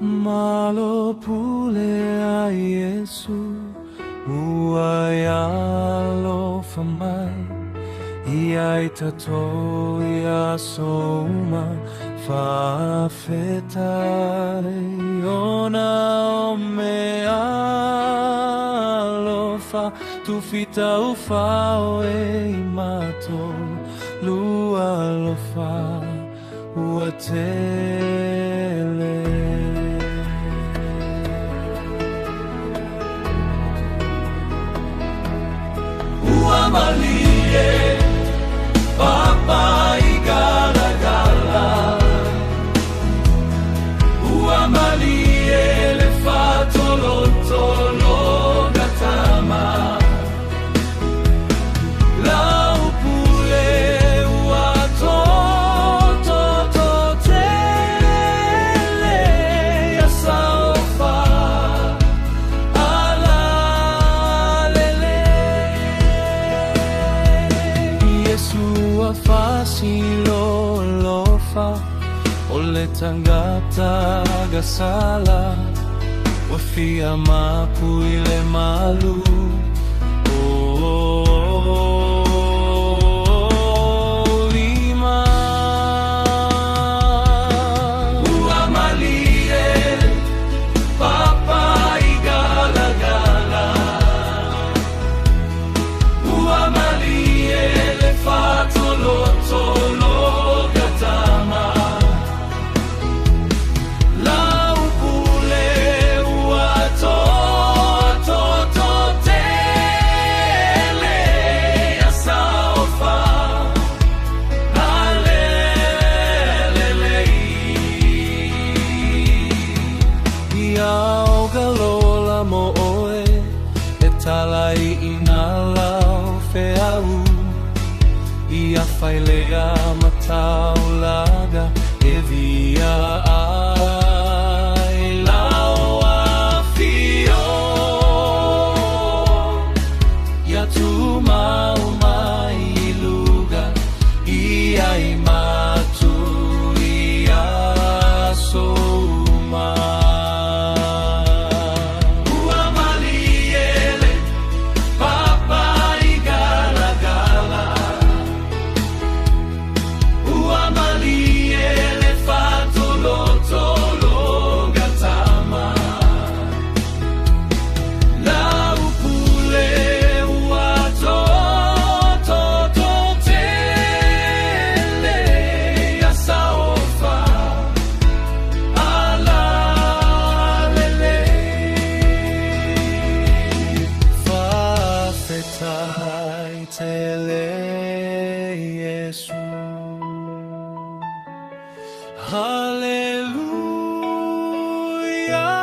Malo pule a Yesu uayalo famai iai tato ia soma faafetai ona ome alofa tufita ufao e mato lua lofa uatele. Uamalie Papa igala-gala, uamalie le fatolo-tolo gatama, lau pule uatoto-totele ya saufa. Fasilo lofa ole tangata gasala wafia mapu ile malu lima uamalie Papa igala-gala, uamalie le fatolo-tolo gatama, lau pule uatoto-totele ya saufa. Alelelei iau galola mo oe etalai inalau feau ia failega mataulaga e via ai laua fio ia tu mau mai luga ia imatu ia soma. Uamaliele Papa igala-gala, uamalie le fatolo-tolo gatama, lau pule uatoto-totele ya saufa. Alalelei faafetai tele Yesu. Hallelujah.